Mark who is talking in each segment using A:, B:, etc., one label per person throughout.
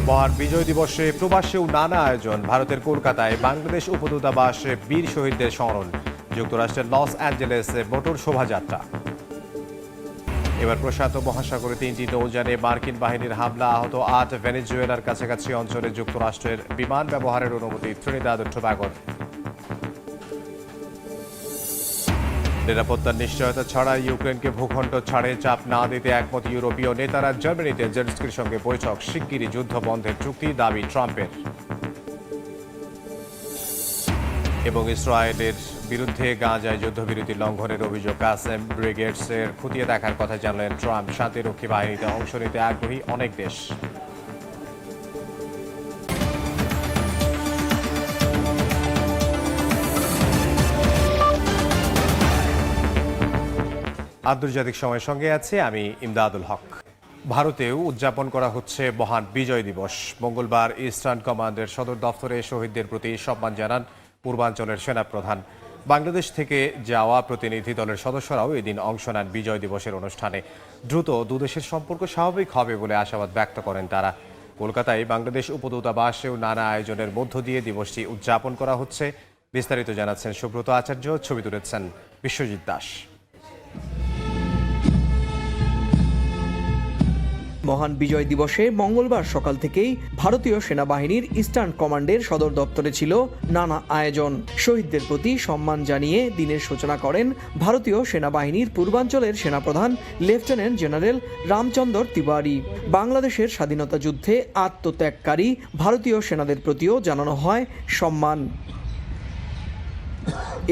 A: মহান বিজয় দিবসে প্রবাসেও নানা আয়োজন। ভারতের কলকাতায় বাংলাদেশ উপদূতাবাসে বীর শহীদদের স্মরণ। যুক্তরাষ্ট্রের লস অ্যাঞ্জেলেসে মোটর শোভাযাত্রা। এবার প্রশান্ত মহাসাগরে 3টি নৌযানে মার্কিন বাহিনীর হামলা, আহত 8। ভেনেজুয়েলার কাছাকাছি অঞ্চলে যুক্তরাষ্ট্রের বিমান ব্যবহারের অনুমতি ত্রিনিদাদ ও টোবাগোর। নিরাপত্তার নিশ্চয়তা ছাড়া ইউক্রেনকে ভূখণ্ড ছাড়ে চাপ না দিতে একমত ইউরোপীয় নেতারা। জার্মানিতে জেলেনস্কির সঙ্গে বৈঠক, শিগগিরই যুদ্ধ বন্ধের চুক্তি দাবি ট্রাম্পের। এবং ইসরায়েলের বিরুদ্ধে গাজায় যুদ্ধবিরতি লঙ্ঘনের অভিযোগ কাসেম ব্রিগেডসের খতিয়ে দেখার কথা জানালেন ট্রাম্প। শান্তিরক্ষী বাহিনীতে অংশ নিতে আগ্রহী অনেক দেশ। আন্তর্জাতিক সময়ের সঙ্গে আছে আমি ইমদাদুল হক। ভারতেও উদযাপন করা হচ্ছে মহান বিজয় দিবস। মঙ্গলবার ইস্টার্ন কমান্ডের সদর দফতরে শহীদদের প্রতি সম্মান জানান পূর্বাঞ্চলের সেনাপ্রধান। বাংলাদেশ থেকে যাওয়া প্রতিনিধি দলের সদস্যরাও এদিন অংশ নেন বিজয় দিবসের অনুষ্ঠানে। দ্রুত দুদেশের সম্পর্ক স্বাভাবিক হবে বলে আশাবাদ ব্যক্ত করেন তারা। কলকাতায় বাংলাদেশ উপদূতাবাসেও নানা আয়োজনের মধ্য দিয়ে দিবসটি উদযাপন করা হচ্ছে। বিস্তারিত জানাচ্ছেন সুব্রত আচার্য, ছবি তুলেছেন বিশ্বজিৎ দাস।
B: মহান বিজয় দিবসে মঙ্গলবার সকাল থেকেই ভারতীয় সেনাবাহিনীর ইস্টার্ন কমান্ডের সদর দপ্তরে ছিল নানা আয়োজন। শহীদদের প্রতি সম্মান জানিয়ে দিনের সূচনা করেন ভারতীয় সেনাবাহিনীর পূর্বাঞ্চলের সেনাপ্রধান লেফটেন্যান্ট জেনারেল রামচন্দ্র তিওয়ারি। বাংলাদেশের স্বাধীনতা যুদ্ধে আত্মত্যাগকারী ভারতীয় সেনাদের প্রতিও জানানো হয় সম্মান।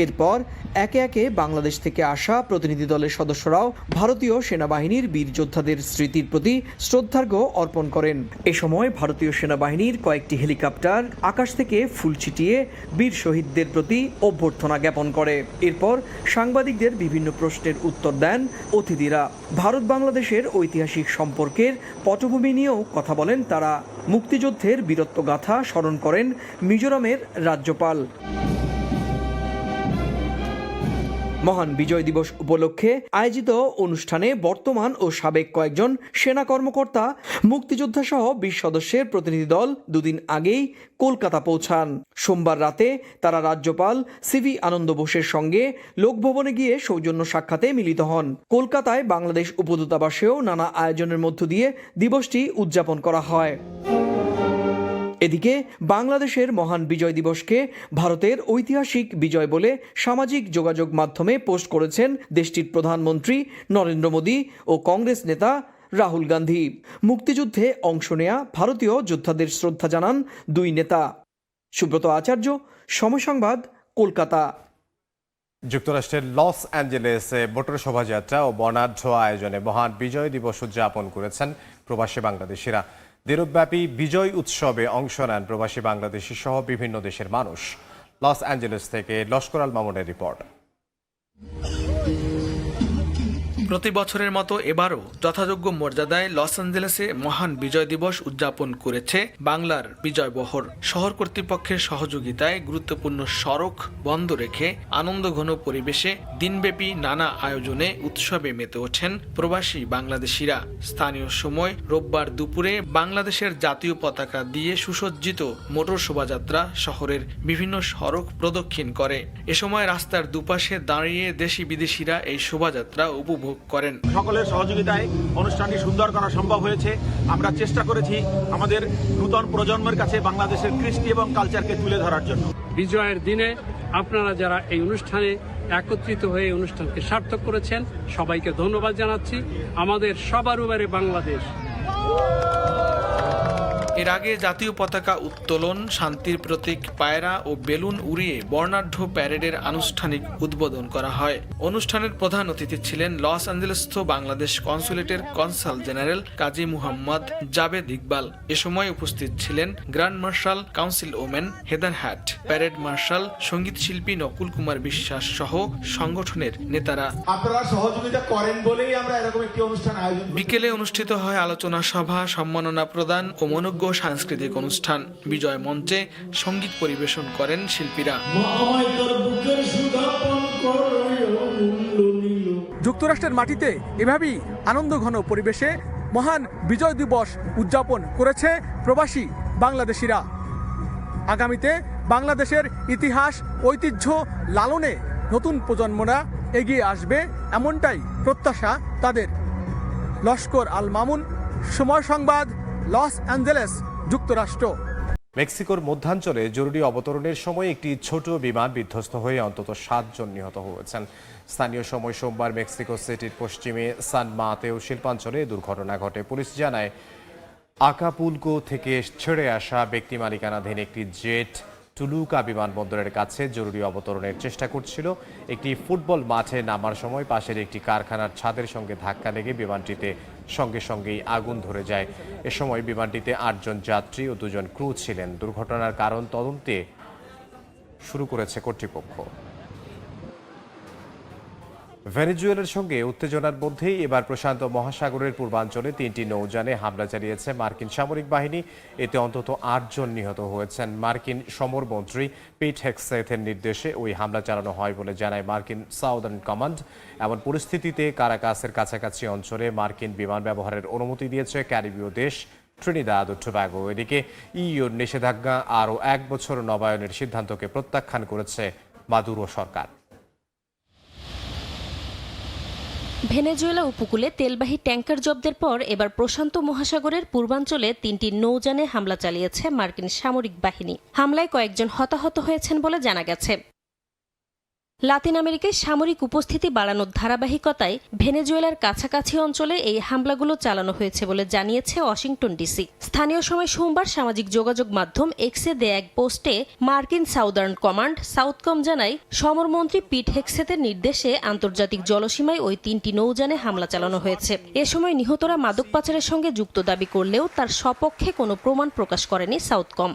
B: এরপর একে একে বাংলাদেশ থেকে আসা প্রতিনিধি দলের সদস্যরাও ভারতীয় সেনাবাহিনীর বীর যোদ্ধাদের স্মৃতির প্রতি শ্রদ্ধার্ঘ্য অর্পণ করেন। এ সময় ভারতীয় সেনাবাহিনীর কয়েকটি হেলিকপ্টার আকাশ থেকে ফুল ছিটিয়ে বীর শহীদদের প্রতি অভ্যর্থনা জ্ঞাপন করে। এরপর সাংবাদিকদের বিভিন্ন প্রশ্নের উত্তর দেন অতিথিরা। ভারত বাংলাদেশের ঐতিহাসিক সম্পর্কের পটভূমি নিয়েও কথা বলেন তারা। মুক্তিযুদ্ধের বীরত্বগাথা স্মরণ করেন মিজোরামের রাজ্যপাল। মহান বিজয় দিবস উপলক্ষে আয়োজিত অনুষ্ঠানে বর্তমান ও সাবেক কয়েকজন সেনা কর্মকর্তা, মুক্তিযোদ্ধা সহ 20 সদস্যের প্রতিনিধি দল দুদিন আগেই কলকাতা পৌঁছান। সোমবার রাতে তারা রাজ্যপাল সিভি আনন্দ বোসের সঙ্গে লোকভবনে গিয়ে সৌজন্য সাক্ষাতে মিলিত হন। কলকাতায় বাংলাদেশ উপদূতাবাসেও নানা আয়োজনের মধ্য দিয়ে দিবসটি উদযাপন করা হয়। এদিকে বাংলাদেশের মহান বিজয় দিবসকে ভারতের ঐতিহাসিক বিজয় বলে সামাজিক যোগাযোগ মাধ্যমে পোস্ট করেছেন দেশটির প্রধানমন্ত্রী নরেন্দ্র মোদী ও কংগ্রেস নেতা রাহুল গান্ধী। মুক্তিযুদ্ধে অংশ নেয়া ভারতীয় যোদ্ধাদের শ্রদ্ধা জানান দুই নেতা। সুব্রত আচার্য, সময় সংবাদ, কলকাতা।
A: যুক্তরাষ্ট্রের লস অ্যাঞ্জেলেসে মোটর শোভাযাত্রা ও বর্ণাঢ্য আয়োজনে মহান বিজয় দিবস উদযাপন করেছেন প্রবাসী বাংলাদেশিরা। দিনব্যাপী বিজয় উৎসবে অংশ নেন প্রবাসী বাংলাদেশি সহ বিভিন্ন দেশের মানুষ। লস অ্যাঞ্জেলেস থেকে লস্কর আল মামুনের রিপোর্ট।
C: প্রতি বছরের মতো এবারও যথাযোগ্য মর্যাদায় লস অ্যাঞ্জেলেসে মহান বিজয় দিবস উদযাপন করেছে বাংলার বিজয় বহর। শহর কর্তৃপক্ষের সহযোগিতায় গুরুত্বপূর্ণ সড়ক বন্ধ রেখে আনন্দঘন পরিবেশে দিনব্যাপী নানা আয়োজনে উৎসবে মেতে ওঠেন প্রবাসী বাংলাদেশিরা। স্থানীয় সময় রোববার দুপুরে বাংলাদেশের জাতীয় পতাকা দিয়ে সুসজ্জিত মোটর শোভাযাত্রা শহরের বিভিন্ন সড়ক প্রদক্ষিণ করে। এ সময় রাস্তার দুপাশে দাঁড়িয়ে দেশি বিদেশিরা এই শোভাযাত্রা উপভোগ করেন।
D: সকলের সহযোগিতায় অনুষ্ঠানটি সুন্দর করা সম্ভব হয়েছে। আমরা চেষ্টা করেছি আমাদের নূতন প্রজন্মের কাছে বাংলাদেশের কৃষ্টি এবং কালচারকে তুলে ধরার জন্য।
E: বিজয়ের দিনে আপনারা যারা এই অনুষ্ঠানে একত্রিত হয়ে এই অনুষ্ঠানকে সার্থক করেছেন, সবাইকে ধন্যবাদ জানাচ্ছি। আমাদের সবার উপরে বাংলাদেশ।
C: এর আগে জাতীয় পতাকা উত্তোলন, শান্তির প্রতীক পায়রা ও বেলুন উড়িয়ে বর্ণাঢ্য প্যারেডের আনুষ্ঠানিক উদ্বোধন করা হয়। অনুষ্ঠানের প্রধান অতিথি ছিলেন লস অ্যাঞ্জেলেসস্থ বাংলাদেশ কনসুলেটের কনসাল জেনারেল কাজী মুহাম্মদ জাবেদ ইকবাল। এ সময় উপস্থিত ছিলেন grand marshal councilwoman Heather Hutt, parade marshal, সঙ্গীত শিল্পী নকুল কুমার বিশ্বাস সহ সংগঠনের নেতারা।
D: আপনারা সহযোগিতা করেন বলেই আমরা এরকম একটি অনুষ্ঠান আয়োজন।
C: বিকেলে অনুষ্ঠিত হয় আলোচনা সভা, সম্মাননা প্রদান ও মনোজ্ঞ সাংস্কৃতিক অনুষ্ঠান। বিজয় মঞ্চে সঙ্গীত পরিবেশন করেন শিল্পীরা।
F: যুক্তরাষ্ট্রের মাটিতে এভাবেই আনন্দঘন পরিবেশে মহান বিজয় দিবস উদযাপন করেছে প্রবাসী বাংলাদেশিরা। আগামীতে বাংলাদেশের ইতিহাস ঐতিহ্য লালনে নতুন প্রজন্মরা এগিয়ে আসবে, এমনটাই প্রত্যাশা তাদের। লস্কর আল মামুন, সময় সংবাদ, লস অ্যাঞ্জেলেস, যুক্তরাষ্ট্র।
A: মেক্সিকোর মধ্যাঞ্চলে জরুরি অবতরণের সময় একটি ছোট বিমান বিধ্বস্ত হয়ে অন্তত 7 জন নিহত হয়েছেন। স্থানীয় সময় সোমবার মেক্সিকো সিটির পশ্চিমে সান মাতেও শিল্পাঞ্চলে দুর্ঘটনা ঘটে। পুলিশ জানায় আকাপুলকো থেকে ছেড়ে আসা ব্যক্তি মালিকানাধীন একটি জেট টুলুকা বিমানবন্দরের কাছে জরুরি অবতরণের চেষ্টা করছিল। একটি ফুটবল মাঠে নামার সময় পাশের একটি কারখানার ছাদের সঙ্গে ধাক্কা লেগে বিমানটিতে সঙ্গে সঙ্গেই আগুন ধরে যায়। এ সময় বিমানটিতে 8 জন যাত্রী ও 2 জন ক্রু ছিলেন। দুর্ঘটনার কারণ তদন্তে শুরু করেছে কর্তৃপক্ষ। ভেনেজুয়েলার সঙ্গে উত্তেজনার মধ্যেই এবার প্রশান্ত মহাসাগরের পূর্বাঞ্চলে 3টি নৌযানে হামলা চালিয়েছে মার্কিন সামরিক বাহিনী। এতে অন্তত 8 জন নিহত হয়েছেন। মার্কিন সমরমন্ত্রী পিট হেগসেথের নির্দেশে ওই হামলা চালানো হয় বলে জানায় মার্কিন সাউদার্ন কমান্ড। এমন পরিস্থিতিতে কারাকাসের কাছাকাছি অঞ্চলে মার্কিন বিমান ব্যবহারের অনুমতি দিয়েছে ক্যারিবীয় দেশ ট্রিনিদাদ ও টোবাগো। এদিকে ইইউর নিষেধাজ্ঞা আরও 1 বছর নবায়নের সিদ্ধান্তকে প্রত্যাখ্যান করেছে মাদুরো সরকার।
G: ভেনেজুয়েলা উপকূলে তেলবাহী ট্যাঙ্কার জব্দের পর এবার প্রশান্ত মহাসাগরের পূর্বাঞ্চলে 3টি নৌযানে হামলা চালিয়েছে মার্কিন সামরিক বাহিনী। হামলায় কয়েকজন হতাহত হয়েছেন বলে জানা গেছে। লাতিন আমেরিকায় সামরিক উপস্থিতি বাড়ানোর ধারাবাহিকতায় ভেনেজুয়েলার কাছাকাছি অঞ্চলে এই হামলাগুলো চালানো হয়েছে বলে জানিয়েছে ওয়াশিংটন ডিসি। স্থানীয় সময় সোমবার সামাজিক যোগাযোগ মাধ্যম এক্সে দেয়া এক পোস্টে মার্কিন সাউদার্ন কমান্ড সাউথকম জানায় সমরমন্ত্রী পিট হেগসেথের নির্দেশে আন্তর্জাতিক জলসীমায় ওই 3টি নৌযানে হামলা চালানো হয়েছে। এ সময় নিহতরা মাদক পাচারের সঙ্গে যুক্ত দাবি করলেও তার সপক্ষে কোনো প্রমাণ প্রকাশ করেনি সাউথকম।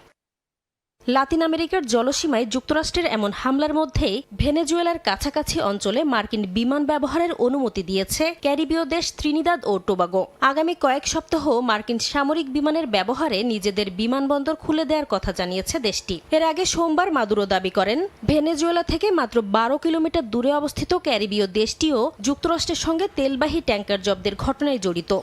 G: লাতিন আমেরিকার জলসীমায় যুক্তরাষ্ট্রের এমন হামলার মধ্যেই ভেনেজুয়েলার কাছাকাছি অঞ্চলে মার্কিন বিমান ব্যবহারের অনুমতি দিয়েছে ক্যারিবীয় দেশ ত্রিনিদাদ ও টোবাগো। আগামী কয়েক সপ্তাহ মার্কিন সামরিক বিমানের ব্যবহারে নিজেদের বিমানবন্দর খুলে দেওয়ার কথা জানিয়েছে দেশটি। এর আগে সোমবার মাদুরো দাবি করেন ভেনেজুয়েলা থেকে মাত্র 12 কিলোমিটার দূরে অবস্থিত ক্যারিবীয় দেশটিও যুক্তরাষ্ট্রের সঙ্গে তেলবাহী ট্যাঙ্কার জব্দের ঘটনায় জড়িত।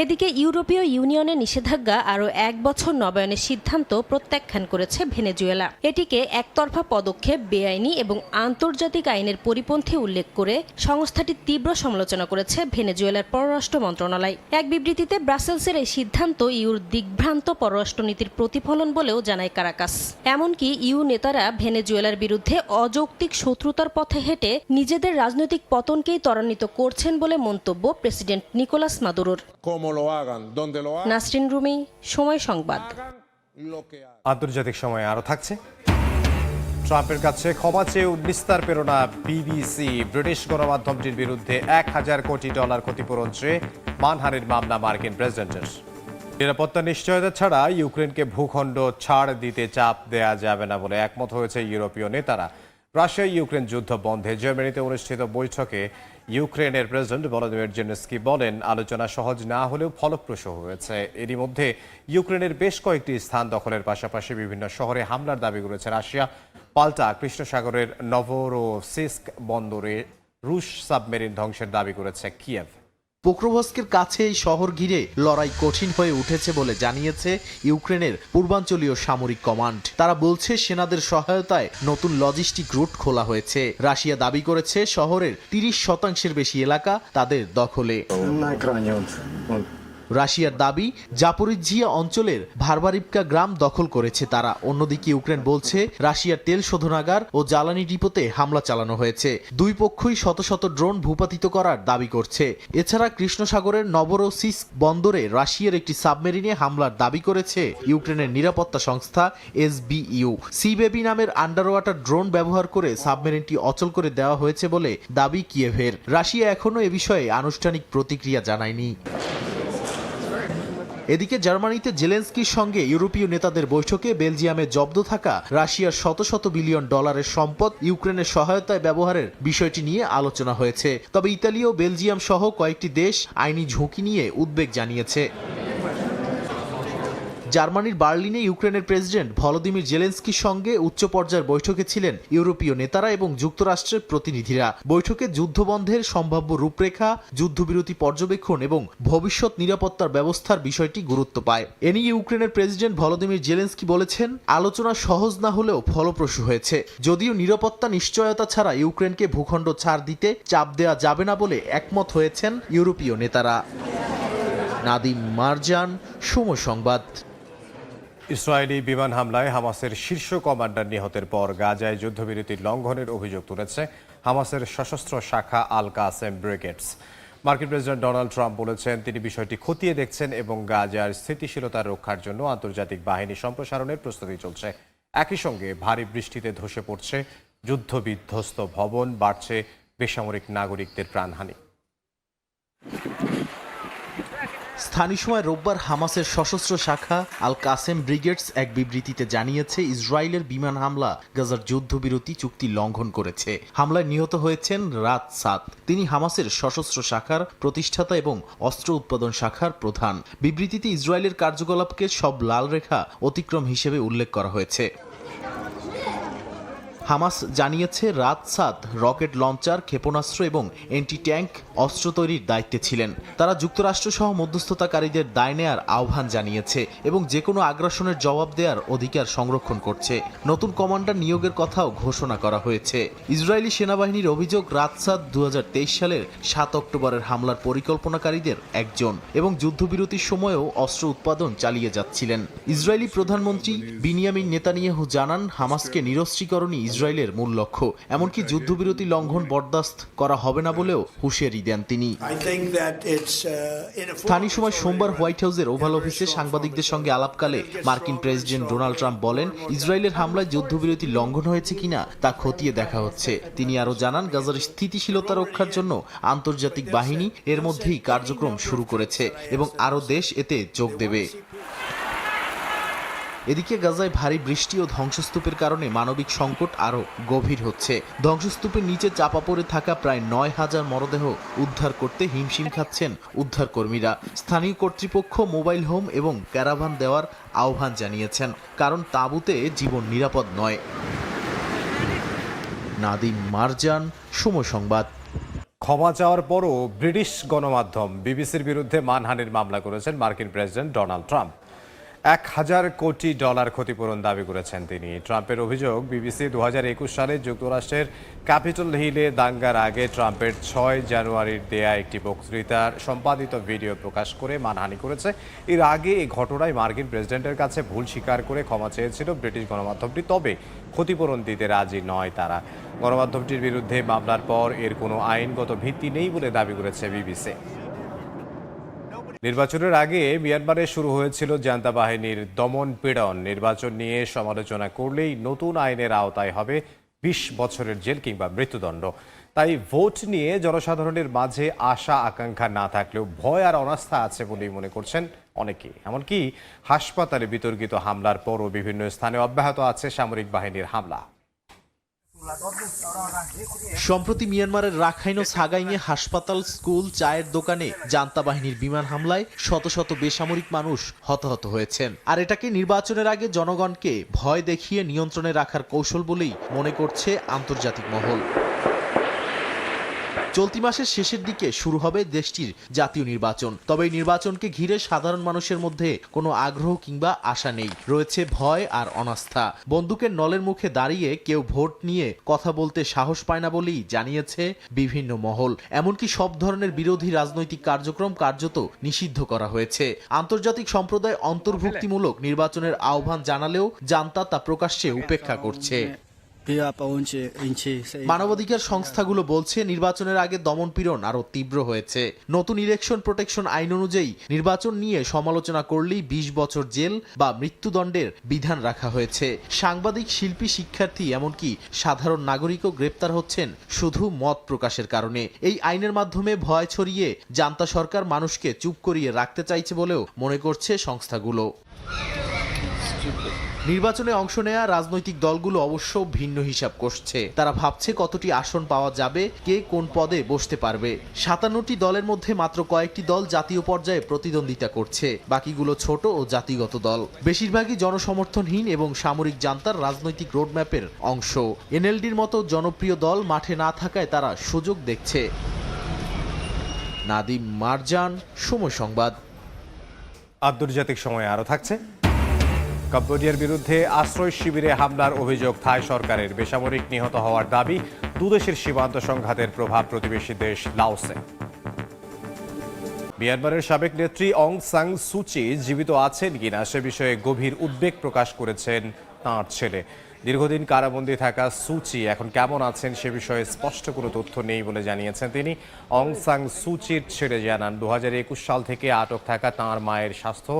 G: এদিকে ইউরোপীয় ইউনিয়নের নিষেধাজ্ঞা আরও 1 বছর নবায়নের সিদ্ধান্ত প্রত্যাখ্যান করেছে ভেনেজুয়েলা। এটিকে একতরফা পদক্ষেপ, বেআইনি এবং আন্তর্জাতিক আইনের পরিপন্থী উল্লেখ করে সংস্থাটির তীব্র সমালোচনা করেছে ভেনেজুয়েলার পররাষ্ট্র মন্ত্রণালয়। এক বিবৃতিতে ব্রাসেলসের এই সিদ্ধান্ত ইউর দিগ্ভ্রান্ত পররাষ্ট্রনীতির প্রতিফলন বলেও জানায় কারাকাস। এমনকি ইউ নেতারা ভেনেজুয়েলার বিরুদ্ধে অযৌক্তিক শত্রুতার পথে হেঁটে নিজেদের রাজনৈতিক পতনকেই ত্বরান্বিত করছেন বলে মন্তব্য প্রেসিডেন্ট নিকোলাস মাদুরোর। নাসরিন রুমি, সময় সংবাদ।
A: আন্তর্জাতিক সময় আরও থাকছে। ট্রাম্পের কাছে ক্ষমা চেয়েও নিস্তার পেল না বিবিসি। ব্রিটিশ গণমাধ্যমটির বিরুদ্ধে $1,000 কোটি ক্ষতিপূরণ চেয়ে মানহানির মামলা মার্কিন প্রেসিডেন্টের। নিরাপত্তা নিশ্চয়তা ছাড়া ইউক্রেনকে ভূখণ্ড ছাড় দিতে চাপ দেয়া যাবে না বলে একমত হয়েছে ইউরোপীয় নেতারা। রাশিয়া ইউক্রেন যুদ্ধ বন্ধে জার্মানিতে অনুষ্ঠিত বৈঠকে ইউক্রেনের প্রেসিডেন্ট ভলোদিমির জেলেনস্কি বলেন আলোচনা সহজ না হলেও ফলপ্রসূ হয়েছে। এরই মধ্যে ইউক্রেনের বেশ কয়েকটি স্থান দখলের পাশাপাশি বিভিন্ন শহরে হামলার দাবি করেছে রাশিয়া। পাল্টা কৃষ্ণ সাগরের নভরোসিস্ক বন্দরে রুশ সাবমেরিন ধ্বংসের দাবি করেছে কিয়েভ।
H: পোক্রোভস্কের কাছে এই শহর ঘিরে লড়াই কঠিন হয়ে উঠেছে বলে জানিয়েছে ইউক্রেনের পূর্বাঞ্চলীয় সামরিক কমান্ড। তারা বলছে সেনাদের সহায়তায় নতুন লজিস্টিক রুট খোলা হয়েছে। রাশিয়া দাবি করেছে শহরের 30% বেশি এলাকা তাদের দখলে। রাশিয়ার দাবি জাপোরিজিয়া অঞ্চলের ভারবারিভকা গ্রাম দখল করেছে তারা। অন্যদিকে ইউক্রেন বলছে রাশিয়ার তেল শোধনাগার ও জ্বালানি ডিপোতে হামলা চালানো হয়েছে। দুই পক্ষই শত শত ড্রোন ভূপাতিত করার দাবি করছে। এছাড়া কৃষ্ণ সাগরের নভরোসিস্ক বন্দরে রাশিয়ার একটি সাবমেরিনে হামলার দাবি করেছে ইউক্রেনের নিরাপত্তা সংস্থা SBU। সি বেবি নামের আন্ডার ওয়াটার ড্রোন ব্যবহার করে সাবমেরিনটি অচল করে দেওয়া হয়েছে বলে দাবি কিয়েভের। রাশিয়া এখনও এ বিষয়ে আনুষ্ঠানিক প্রতিক্রিয়া জানায়নি। এদিকে জার্মানিতে জেলেনস্কির সঙ্গে ইউরোপীয় নেতাদের বৈঠকে বেলজিয়ামে জব্দ থাকা রাশিয়ার শত শত বিলিয়ন ডলারের সম্পদ ইউক্রেনের সহায়তায় ব্যবহারের বিষয়টি নিয়ে আলোচনা হয়েছে। তবে ইতালি ও বেলজিয়াম সহ কয়েকটি দেশ আইনি ঝুঁকি নিয়ে উদ্বেগ জানিয়েছে। জার্মানির বার্লিনে ইউক্রেনের প্রেসিডেন্ট ভলোদিমির জেলেনস্কির সঙ্গে উচ্চ পর্যায়ের বৈঠকে ছিলেন ইউরোপীয় নেতারা এবং যুক্তরাষ্ট্রের প্রতিনিধিরা। বৈঠকে যুদ্ধবন্ধের সম্ভাব্য রূপরেখা, যুদ্ধবিরতি পর্যবেক্ষণ এবং ভবিষ্যৎ নিরাপত্তার ব্যবস্থার বিষয়টি গুরুত্ব পায়। এ নিয়ে ইউক্রেনের প্রেসিডেন্ট ভলোদিমির জেলেনস্কি বলেছেন, আলোচনা সহজ না হলেও ফলপ্রসূ হয়েছে। যদিও নিরাপত্তা নিশ্চয়তা ছাড়া ইউক্রেনকে ভূখণ্ড ছাড় দিতে চাপ দেওয়া যাবে না বলে একমত হয়েছেন ইউরোপীয় নেতারা। নাদিম মারজান, সময় সংবাদ।
A: ইসরায়েলি বিমান হামলায় হামাসের শীর্ষ কমান্ডার নিহতের পর গাজায় যুদ্ধবিরতির লঙ্ঘনের অভিযোগ তুলেছে হামাসের সশস্ত্র শাখা আল কাসেম ব্রিগেডস। মার্কিন প্রেসিডেন্ট ডোনাল্ড ট্রাম্প বলেছেন তিনি বিষয়টি খতিয়ে দেখছেন এবং গাজার স্থিতিশীলতা রক্ষার জন্য আন্তর্জাতিক বাহিনী সম্প্রসারণের প্রস্তুতি চলছে। একই সঙ্গে ভারী বৃষ্টিতে ধসে পড়ছে যুদ্ধবিধ্বস্ত ভবন, বাড়ছে বেসামরিক নাগরিকদের প্রাণহানি।
H: স্থানীয় সময় রোববার হামাসের সশস্ত্র শাখা আল কাসেম ব্রিগেডস এক বিবৃতিতে জানিয়েছে, ইসরায়েলের বিমান হামলা গাজার যুদ্ধবিরতি চুক্তি লঙ্ঘন করেছে। হামলায় নিহত হয়েছেন রাত সাদ। তিনি হামাসের সশস্ত্র শাখার প্রতিষ্ঠাতা এবং অস্ত্র উৎপাদন শাখার প্রধান। বিবৃতিতে ইসরায়েলের কার্যকলাপকে সব লাল রেখা অতিক্রম হিসেবে উল্লেখ করা হয়েছে। হামাস জানিয়েছে রাত সাদ রকেট লঞ্চার, ক্ষেপণাস্ত্র এবং অ্যান্টি ট্যাঙ্ক অস্ত্র তৈরির দায়িত্বে ছিলেন। তারা যুক্তরাষ্ট্র সহ মধ্যস্থতাকারীদের দায় নেয়ার আহ্বান জানিয়েছে এবং যে কোনো আগ্রাসনের জবাব দেওয়ার অধিকার সংরক্ষণ করছে। নতুন কমান্ডার নিয়োগের কথাও ঘোষণা করা হয়েছে। ইসরায়েলি সেনাবাহিনীর অভিযোগ, রাত সাদ 2023 সালের 7 অক্টোবরের হামলার পরিকল্পনাকারীদের একজন এবং যুদ্ধবিরতির সময়ও অস্ত্র উৎপাদন চালিয়ে যাচ্ছিলেন। ইসরায়েলি প্রধানমন্ত্রী বিনিয়ামিন নেতানিয়াহু জানান, হামাসকে নিরস্ত্রীকরণই ইসরায়েলের মূল লক্ষ্য। এমনকি যুদ্ধবিরতি লঙ্ঘন বরদাস্ত করা হবে না বলেও হুঁশিয়ারি দেন তিনি। স্থানীয় সময় সোমবার হোয়াইট হাউসের ওভাল অফিসে সাংবাদিকদের সঙ্গে আলাপকালে মার্কিন প্রেসিডেন্ট ডোনাল্ড ট্রাম্প বলেন, ইসরায়েলের হামলায় যুদ্ধবিরতি লঙ্ঘন হয়েছে কিনা তা খতিয়ে দেখা হচ্ছে। তিনি আরও জানান, গাজার স্থিতিশীলতা রক্ষার জন্য আন্তর্জাতিক বাহিনী এর মধ্যেই কার্যক্রম শুরু করেছে এবং আরও দেশ এতে যোগ দেবে। এদিকে গাজায় ভারী বৃষ্টি ও ধ্বংসস্তূপের কারণে মানবিক সংকট আরও গভীর হচ্ছে। ধ্বংসস্তূপের নিচে চাপা পড়ে থাকা প্রায় 9,000 মরদেহ উদ্ধার করতে হিমশিম খাচ্ছেন উদ্ধারকর্মীরা। স্থানীয় কর্তৃপক্ষ মোবাইল হোম এবং ক্যারাভান দেওয়ার আহ্বান জানিয়েছেন, কারণ তাঁবুতে জীবন নিরাপদ নয়। নাদিম মারজান, সময় সংবাদ।
A: ক্ষমা চাওয়ার পরও ব্রিটিশ গণমাধ্যম বিবিসির বিরুদ্ধে মানহানির মামলা করেছেন মার্কিন প্রেসিডেন্ট ডোনাল্ড ট্রাম্প। $1,000 কোটি ক্ষতিপূরণ দাবি করেছেন তিনি। ট্রাম্পের অভিযোগ, বিবিসি 2021 সালে যুক্তরাষ্ট্রের ক্যাপিটল হিলে দাঙ্গার আগে ট্রাম্পের 6 জানুয়ারির দেয়া একটি বক্তৃতার সম্পাদিত ভিডিও প্রকাশ করে মানহানি করেছে। এর আগে এই ঘটনায় মার্কিন প্রেসিডেন্টের কাছে ভুল স্বীকার করে ক্ষমা চেয়েছিল ব্রিটিশ গণমাধ্যমটি, তবে ক্ষতিপূরণ দিতে রাজি নয় তারা। গণমাধ্যমটির বিরুদ্ধে মামলার পর এর কোনো আইনগত ভিত্তি নেই বলে দাবি করেছে বিবিসি। নির্বাচনের আগে মিয়ানমারে শুরু হয়েছিল জান্তা বাহিনীর দমন পীড়ন। নির্বাচন নিয়ে সমালোচনা করলেই নতুন আইনের আওতায় হবে 20 বছরের জেল কিংবা মৃত্যুদণ্ড। তাই ভোট নিয়ে জনসাধারণের মাঝে আশা আকাঙ্ক্ষা না থাকলেও ভয় আর অনাস্থা আছে বলেই মনে করছেন অনেকে। এমনকি হাসপাতালে বিতর্কিত হামলার পরও বিভিন্ন স্থানে অব্যাহত আছে সামরিক বাহিনীর হামলা।
H: সম্প্রতি মিয়ানমারের রাখাইন ও সাগাইনে হাসপাতাল, স্কুল, চায়ের দোকানে জান্তা বাহিনীর বিমান হামলায় শত শত বেসামরিক মানুষ হতাহত হয়েছেন। আর এটাকে নির্বাচনের আগে জনগণকে ভয় দেখিয়ে নিয়ন্ত্রণে রাখার কৌশল বলেই মনে করছে আন্তর্জাতিক মহল। চলতি মাসের শেষের দিকে শুরু হবে দেশটির জাতীয় নির্বাচন। তবে এই নির্বাচনকে ঘিরে সাধারণ মানুষের মধ্যে কোনো আগ্রহ কিংবা আশা নেই, রয়েছে ভয় আর অনাস্থা। বন্দুকের নলের মুখে দাঁড়িয়ে কেউ ভোট নিয়ে কথা বলতে সাহস পায় না বলেই জানিয়েছে বিভিন্ন মহল। এমনকি সব ধরনের বিরোধী রাজনৈতিক কার্যক্রম কার্যত নিষিদ্ধ করা হয়েছে। আন্তর্জাতিক সম্প্রদায় অন্তর্ভুক্তিমূলক নির্বাচনের আহ্বান জানালেও জান্তা তা প্রকাশ্যে উপেক্ষা করছে। মানবাধিকার সংস্থাগুলো বলছে, নির্বাচনের আগে দমনপীড়ন আরো তীব্র হয়েছে। নতুন ইলেকশন প্রোটেকশন আইন অনুযায়ী নির্বাচন নিয়ে সমালোচনা করলেই 20 বছর জেল বা মৃত্যুদণ্ডের বিধান রাখা হয়েছে। সাংবাদিক, শিল্পী, শিক্ষার্থী, এমনকি সাধারণ নাগরিকও গ্রেপ্তার হচ্ছেন শুধু মত প্রকাশের কারণে। এই আইনের মাধ্যমে ভয় ছড়িয়ে জান্তা সরকার মানুষকে চুপ করিয়ে রাখতে চাইছে বলেও মনে করছে সংস্থাগুলো। নির্বাচনে অংশ নেয়া রাজনৈতিক দলগুলো অবশ্য ভিন্ন হিসাব কষছে। তারা ভাবছে কতটি আসন পাওয়া যাবে, কে কোন পদে বসতে পারবে। 57টি দলের মধ্যে মাত্র কয়েকটি দল জাতীয় পর্যায়ে প্রতিদ্বন্দ্বিতা করছে, বাকিগুলো ছোট ও জাতিগত দল। বেশিরভাগই জনসমর্থনহীন এবং সামরিক জান্তার রাজনৈতিক রোডম্যাপের অংশ। এনএলডির মতো জনপ্রিয় দল মাঠে না থাকায় তারা সুযোগ দেখছে। নাদিম মারজান, সময় সংবাদ।
A: আন্তর্জাতিক সময়ে আরও থাকছে। কম্বোডিয়ার বিরুদ্ধে আশ্রয় শিবিরে হামলার অভিযোগ থাই সরকারের, বেসামরিক নিহত হওয়ার দাবি। দুদেশের সীমান্ত সংঘাতের প্রভাব প্রতিবেশী দেশ লাওসে। মিয়ানমারের সাবেক নেত্রী অং সাং সুচি জীবিত আছেন কিনা সে বিষয়ে গভীর উদ্বেগ প্রকাশ করেছেন তাঁর ছেলে। দীর্ঘদিন কারাবন্দী থাকা সুচি এখন কেমন আছেন সে বিষয়ে স্পষ্ট কোনো তথ্য নেই বলে জানিয়েছেন তিনি। অং সাং সুচির ছেলে জানান, 2021 সাল থেকে আটক থাকা তাঁর মায়ের স্বাস্থ্য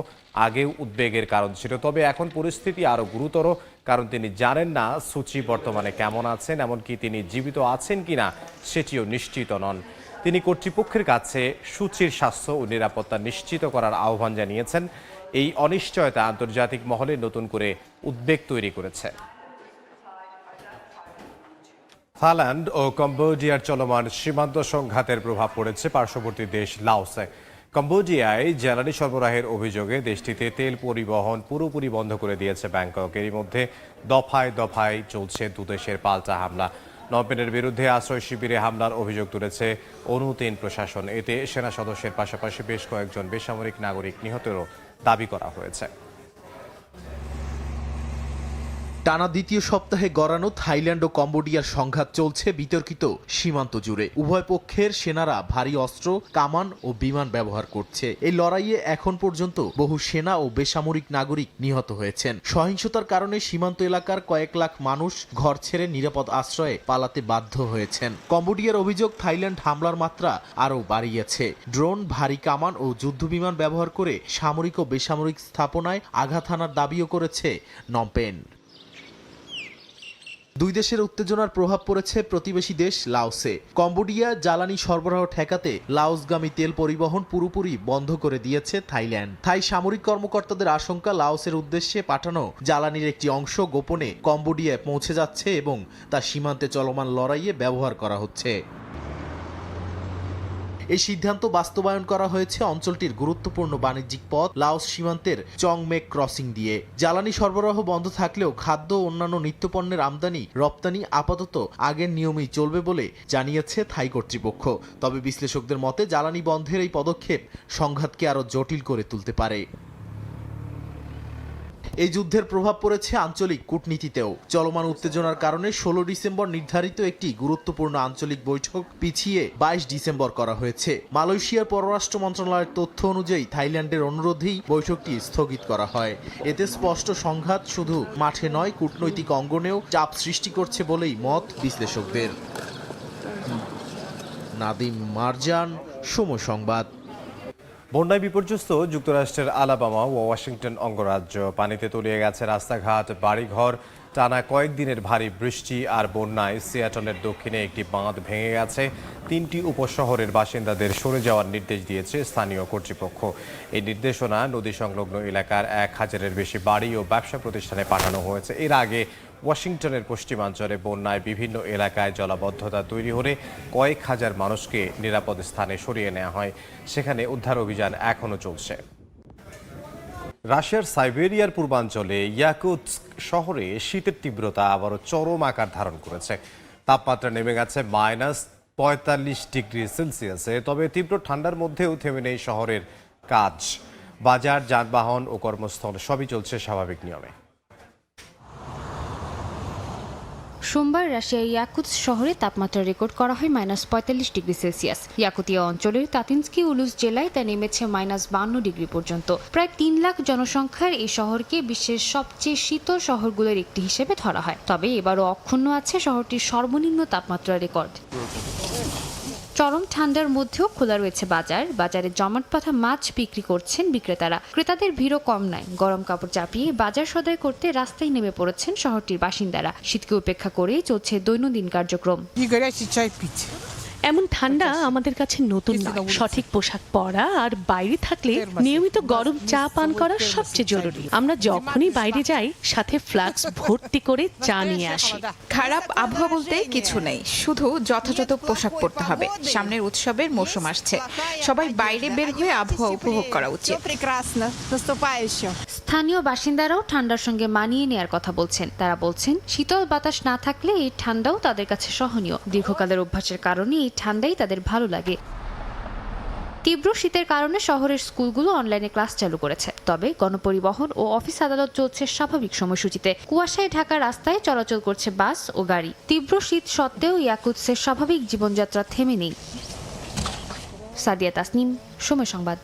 A: আগেও উদ্বেগের কারণ ছিল, তবে এখন পরিস্থিতি আরও গুরুতর, কারণ তিনি জানেন না সুচি বর্তমানে কেমন আছেন, এমনকি তিনি জীবিত আছেন কিনা সেটিও নিশ্চিত নন। তিনি কর্তৃপক্ষের কাছে সুচির স্বাস্থ্য ও নিরাপত্তা নিশ্চিত করার আহ্বান জানিয়েছেন। এই অনিশ্চয়তা আন্তর্জাতিক মহলে নতুন করে উদ্বেগ তৈরি করেছে। থাইল্যান্ড ও কম্বোডিয়ার চলমান সীমান্ত সংঘাতের প্রভাব পড়েছে পার্শ্ববর্তী দেশ লাওসে। কম্বোডিয়ায় জ্বালানি সরবরাহের অভিযোগে দেশটিতে তেল পরিবহন পুরোপুরি বন্ধ করে দিয়েছে ব্যাংকক। এরই মধ্যে দফায় দফায় চলছে দুদেশের পাল্টা হামলা। নমপেনের বিরুদ্ধে আশ্রয় শিবিরে হামলার অভিযোগ তুলেছে অনুতেন প্রশাসন। এতে সেনা সদস্যের পাশাপাশি বেশ কয়েকজন বেসামরিক নাগরিক নিহতেরও দাবি করা হয়েছে।
H: টানা দ্বিতীয় সপ্তাহে গড়ানো থাইল্যান্ড ও কম্বোডিয়ার সংঘাত চলছে বিতর্কিত সীমান্ত জুড়ে। উভয় পক্ষের সেনারা ভারী অস্ত্র, কামান ও বিমান ব্যবহার করছে। এই লড়াইয়ে এখন পর্যন্ত বহু সেনা ও বেসামরিক নাগরিক নিহত হয়েছেন। সহিংসতার কারণে সীমান্ত এলাকার কয়েক লাখ মানুষ ঘর ছেড়ে নিরাপদ আশ্রয়ে পালাতে বাধ্য হয়েছেন। কম্বোডিয়ার অভিযোগ, থাইল্যান্ড হামলার মাত্রা আরও বাড়িয়েছে। ড্রোন, ভারী কামান ও যুদ্ধবিমান ব্যবহার করে সামরিক ও বেসামরিক স্থাপনায় আঘাত হানার দাবিও করেছে নমপেন। দুই দেশের উত্তেজনার প্রভাব পড়েছে প্রতিবেশী দেশ লাওসে। কম্বোডিয়া জ্বালানি সরবরাহ ঠেকাতে লাওসগামী তেল পরিবহন পুরোপুরি বন্ধ করে দিয়েছে থাইল্যান্ড। থাই সামরিক কর্মকর্তাদের আশঙ্কা, লাওসের উদ্দেশ্যে পাঠানো জ্বালানির একটি অংশ গোপনে কম্বোডিয়ায় পৌঁছে যাচ্ছে এবং তা সীমান্তে চলমান লড়াইয়ে ব্যবহার করা হচ্ছে। এই সিদ্ধান্ত বাস্তবায়ন করা হয়েছে অঞ্চলটির গুরুত্বপূর্ণ বাণিজ্যিক পথ লাওস সীমান্তের চংমেক ক্রসিং দিয়ে। জ্বালানি সরবরাহ বন্ধ থাকলেও খাদ্য ও অন্যান্য নিত্যপণ্যের আমদানি রপ্তানি আপাতত আগের নিয়মেই চলবে বলে জানিয়েছে থাই কর্তৃপক্ষ। তবে বিশ্লেষকদের মতে জ্বালানি বন্ধের এই পদক্ষেপ সংঘাতকে আরও জটিল করে তুলতে পারে। এই যুদ্ধের প্রভাব পড়েছে আঞ্চলিক কূটনীতিতেও। চলমান উত্তেজনার কারণে 16 ডিসেম্বর নির্ধারিত একটি গুরুত্বপূর্ণ আঞ্চলিক বৈঠক পিছিয়ে 22 ডিসেম্বর করা হয়েছে। মালয়েশিয়ার পররাষ্ট্র মন্ত্রণালয়ের তথ্য অনুযায়ী থাইল্যান্ডের অনুরোধেই বৈঠকটি স্থগিত করা হয়। এতে স্পষ্ট সংঘাত শুধু মাঠে নয়, কূটনৈতিক অঙ্গনেও চাপ সৃষ্টি করছে বলেই মত বিশ্লেষকদের। নাদিম মারজান, সময় সংবাদ।
A: বন্যায় বিপর্যস্ত যুক্তরাষ্ট্রের আলাবামা ও ওয়াশিংটন অঙ্গরাজ্য। পানিতে তলিয়ে গেছে রাস্তাঘাট, বাড়িঘর। টানা কয়েকদিনের ভারী বৃষ্টি আর বন্যায় সিয়াটলের দক্ষিণে একটি বাঁধ ভেঙে গেছে। 3টি উপশহরের বাসিন্দাদের সরে যাওয়ার নির্দেশ দিয়েছে স্থানীয় কর্তৃপক্ষ। এই নির্দেশনা নদী সংলগ্ন এলাকার 1000-এর বেশি বাড়ি ও ব্যবসা প্রতিষ্ঠানে পাঠানো হয়েছে। এর আগে ওয়াশিংটনের পশ্চিমাঞ্চলে বন্যায় বিভিন্ন এলাকায় জলাবদ্ধতা তৈরি হলে কয়েক হাজার মানুষকে নিরাপদ স্থানে সরিয়ে নেওয়া হয়। সেখানে উদ্ধার অভিযান এখনও চলছে। রাশিয়ার সাইবেরিয়ার পূর্বাঞ্চলে ইয়াকুৎস্ক শহরে শীতের তীব্রতা আবারও চরম আকার ধারণ করেছে। তাপমাত্রা নেমে গেছে -45 ডিগ্রি সেলসিয়াসে। তবে তীব্র ঠান্ডার মধ্যেও থেমে নেই শহরের কাজ। বাজার, যানবাহন ও কর্মস্থল সবই চলছে স্বাভাবিক নিয়মে।
I: সোমবার রাশিয়ার ইয়াকুৎস্ক শহরে তাপমাত্রা রেকর্ড করা হয় -45 ডিগ্রি সেলসিয়াস। ইয়াকুতিয়া অঞ্চলের তাতিনস্কি উলুস জেলায় তা নেমেছে -52 ডিগ্রি পর্যন্ত। প্রায় 3 লাখ জনসংখ্যার এই শহরকে বিশ্বের সবচেয়ে শীতল শহরগুলোর একটি হিসেবে ধরা হয়। তবে এবারও অক্ষুণ্ণ আছে শহরটির সর্বনিম্ন তাপমাত্রা রেকর্ড। চরম ঠান্ডার মধ্যেও খোলা রয়েছে বাজার। বাজারে জমাট বাঁধা মাছ বিক্রি করছেন বিক্রেতারা। ক্রেতাদের ভিড়ও কম নয়। গরম কাপড় চাপিয়ে বাজার সদাই করতে রাস্তায় নেমে পড়েছেন শহরটির বাসিন্দারা। শীতকে উপেক্ষা করেই চলছে দৈনন্দিন কার্যক্রম।
J: এমন ঠান্ডা আমাদের কাছে নতুন নয়। সঠিক পোশাক পরা আর বাইরে থাকলে নিয়মিত গরম চা পান করা সবচেয়ে জরুরি। আমরা যখনই বাইরে যাই সাথে ফ্লাক্স ভর্তি করে চা নিয়ে আসি।
K: খারাপ আবহাওয়া বলতে কিছু নেই, শুধু যথাযথ পোশাক পরতে হবে। সামনের উৎসবের মৌসুম আসছে, সবাই বাইরে বের হয়ে আবহাওয়া উপভোগ করা উচিত।
I: স্থানীয় বাসিন্দারাও ঠান্ডার সঙ্গে মানিয়ে নেয়ার কথা বলছেন। তারা বলছেন শীতল বাতাস না থাকলে এই ঠান্ডাও তাদের কাছে সহনীয়। দীর্ঘকালের অভ্যাসের কারণে এই ঠান্ডাই তাদের ভালো লাগে। তীব্র শীতের কারণে শহরের স্কুলগুলো অনলাইনে ক্লাস চালু করেছে, তবে গণপরিবহন ও অফিস আদালত চলছে স্বাভাবিক সময়সূচিতে। কুয়াশায় ঢাকা রাস্তায় চলাচল করছে বাস ও গাড়ি। তীব্র শীত সত্ত্বেও ইয়াকুৎসের স্বাভাবিক জীবনযাত্রা থেমে নেই। সাদিয়া তাসনিম, সময় সংবাদ।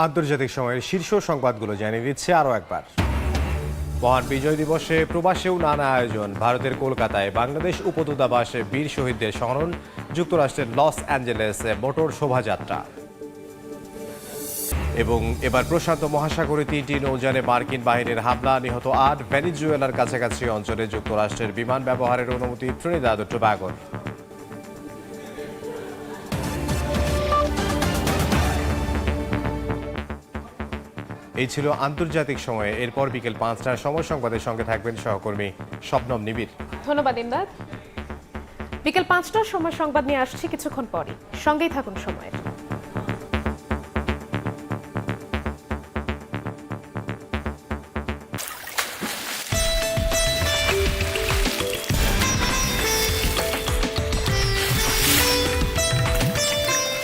A: আন্তর্জাতিক সময়ের শীর্ষ সংবাদগুলো জানিয়ে দিচ্ছে আরও একবার। মহান বিজয় দিবসে প্রবাসেও নানা আয়োজন। ভারতের কলকাতায় বাংলাদেশ উপদূতাবাসে বীর শহীদদের স্মরণ। যুক্তরাষ্ট্রের লস অ্যাঞ্জেলেসে মোটর শোভাযাত্রা। এবং এবার প্রশান্ত মহাসাগরে 3টি নৌযানে মার্কিন বাহিনীর হামলা, নিহত 8। ভেনিজুয়েলার কাছাকাছি অঞ্চলে যুক্তরাষ্ট্রের বিমান ব্যবহারের অনুমতি ত্রিনিদাদ ও টোবাগোর। এই ছিল আন্তর্জাতিক সময়ে। এরপর বিকেল 5টার সময় সংবাদের সঙ্গে থাকবেন সহকর্মী শবনম নিবিড়।
L: ধন্যবাদ ইমদাদ। বিকেল 5টার সময় সংবাদ নিয়ে আসছি কিছুক্ষণ পরে, সঙ্গেই থাকুন সময়ের।